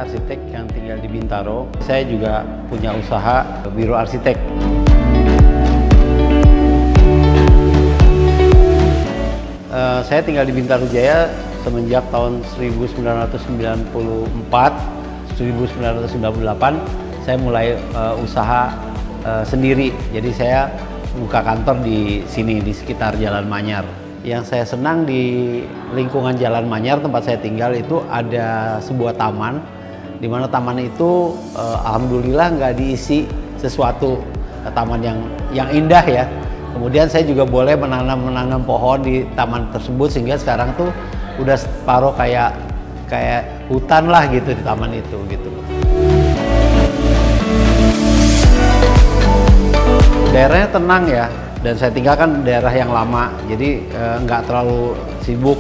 Saya arsitek yang tinggal di Bintaro. Saya juga punya usaha biro arsitek. Saya tinggal di Bintaro Jaya semenjak tahun 1994, 1998. Saya mulai usaha sendiri. Jadi saya buka kantor di sini, di sekitar Jalan Manyar. Yang saya senang di lingkungan Jalan Manyar tempat saya tinggal itu ada sebuah taman, di mana taman itu alhamdulillah nggak diisi sesuatu, taman yang indah ya. Kemudian saya juga boleh menanam pohon di taman tersebut sehingga sekarang tuh udah separuh kayak hutan lah gitu di taman itu gitu. Daerahnya tenang ya. Dan saya tinggalkan daerah yang lama, jadi nggak terlalu sibuk.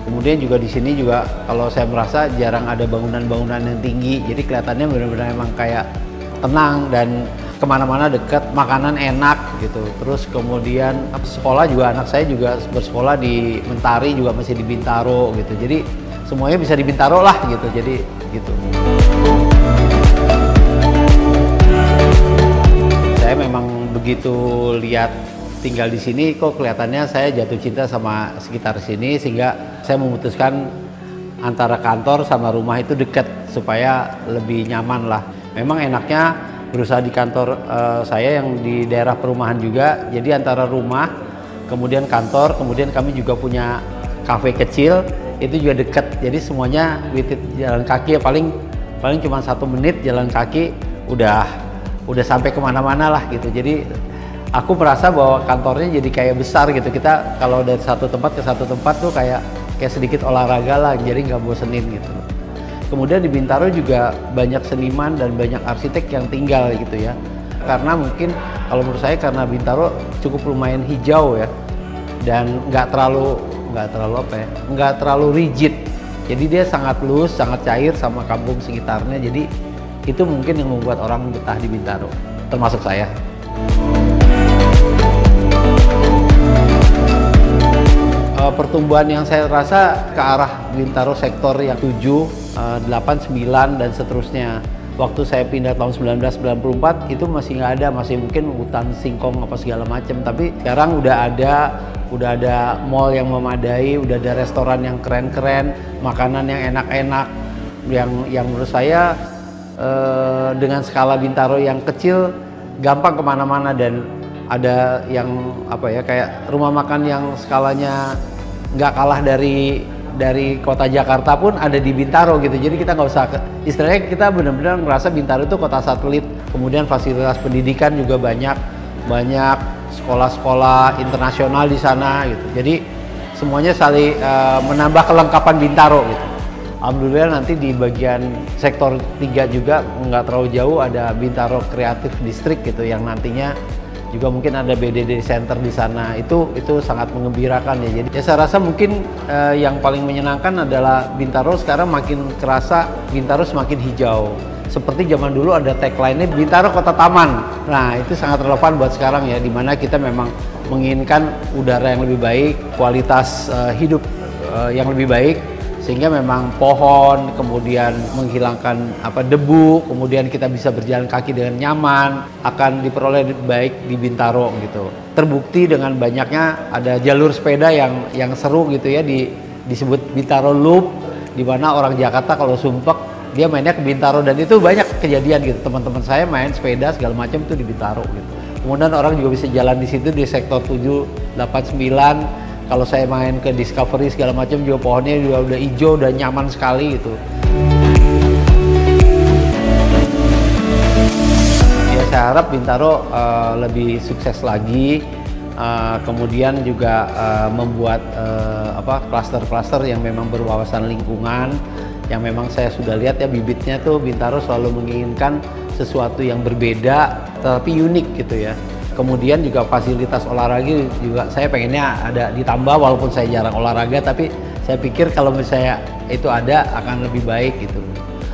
Kemudian juga di sini juga kalau saya merasa jarang ada bangunan-bangunan yang tinggi, jadi kelihatannya benar-benar emang kayak tenang dan kemana-mana dekat, makanan enak gitu. Terus kemudian sekolah juga, anak saya juga bersekolah di Mentari, juga masih di Bintaro gitu. Jadi semuanya bisa di Bintaro lah gitu. Jadi gitu. Saya memang begitu lihat tinggal di sini kok kelihatannya saya jatuh cinta sama sekitar sini, sehingga saya memutuskan antara kantor sama rumah itu dekat supaya lebih nyaman lah. Memang enaknya berusaha di kantor saya yang di daerah perumahan juga, jadi antara rumah kemudian kantor, kemudian kami juga punya kafe kecil itu juga dekat, jadi semuanya jalan kaki ya, paling cuma 1 menit jalan kaki udah sampai kemana-mana lah gitu. Jadi aku merasa bahwa kantornya jadi kayak besar gitu. Kita kalau dari satu tempat ke satu tempat tuh kayak sedikit olahraga lah, jadi nggak bosenin gitu. Kemudian di Bintaro juga banyak seniman dan banyak arsitek yang tinggal gitu ya. Karena mungkin kalau menurut saya karena Bintaro cukup lumayan hijau ya, dan nggak terlalu rigid. Jadi dia sangat luas, sangat cair sama kampung sekitarnya. Jadi itu mungkin yang membuat orang betah di Bintaro, termasuk saya. Pertumbuhan yang saya rasa ke arah Bintaro sektor yang 7, 8, 9 dan seterusnya. Waktu saya pindah tahun 1994 itu masih nggak ada, masih mungkin hutan singkong apa segala macam. Tapi sekarang udah ada mall yang memadai, udah ada restoran yang keren-keren, makanan yang enak-enak, yang menurut saya dengan skala Bintaro yang kecil gampang kemana-mana, dan ada yang kayak rumah makan yang skalanya nggak kalah dari kota Jakarta pun ada di Bintaro gitu. Jadi kita nggak usah, istilahnya kita benar-benar ngerasa Bintaro itu kota satelit. Kemudian fasilitas pendidikan juga banyak sekolah-sekolah internasional di sana gitu. Jadi semuanya saling menambah kelengkapan Bintaro gitu. Alhamdulillah nanti di bagian sektor 3 juga nggak terlalu jauh ada Bintaro Creative District gitu, yang nantinya juga mungkin ada BDD Center di sana. Itu sangat mengembirakan ya. Jadi ya saya rasa mungkin yang paling menyenangkan adalah Bintaro sekarang makin kerasa Bintaro semakin hijau. Seperti zaman dulu ada tagline-nya Bintaro Kota Taman. Nah, itu sangat relevan buat sekarang ya, dimana kita memang menginginkan udara yang lebih baik, kualitas hidup yang lebih baik, sehingga memang pohon, kemudian menghilangkan debu, kemudian kita bisa berjalan kaki dengan nyaman, akan diperoleh lebih baik di Bintaro gitu. Terbukti dengan banyaknya ada jalur sepeda yang seru gitu ya, disebut Bintaro Loop, di mana orang Jakarta kalau sumpek dia mainnya ke Bintaro, dan itu banyak kejadian gitu. Teman-teman saya main sepeda segala macam itu di Bintaro gitu. Kemudian orang juga bisa jalan di situ di sektor 7, 8, 9. Kalau saya main ke Discovery segala macam juga pohonnya juga udah hijau, udah nyaman sekali gitu. Ya saya harap Bintaro lebih sukses lagi, kemudian juga membuat klaster-klaster yang memang berwawasan lingkungan, yang memang saya sudah lihat ya bibitnya tuh Bintaro selalu menginginkan sesuatu yang berbeda tapi unik gitu ya. Kemudian juga fasilitas olahraga juga saya pengennya ada ditambah, walaupun saya jarang olahraga, tapi saya pikir kalau misalnya itu ada akan lebih baik gitu.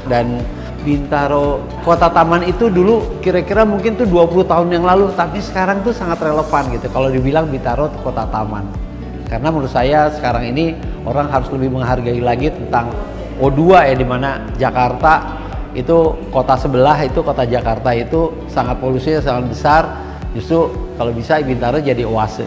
Dan Bintaro Kota Taman itu dulu kira-kira mungkin tuh 20 tahun yang lalu, tapi sekarang tuh sangat relevan gitu kalau dibilang Bintaro Kota Taman. Karena menurut saya sekarang ini orang harus lebih menghargai lagi tentang O2 ya, dimana Jakarta itu kota sebelah, itu kota Jakarta itu sangat polusinya sangat besar. Justru kalau bisa Bintaro jadi oase.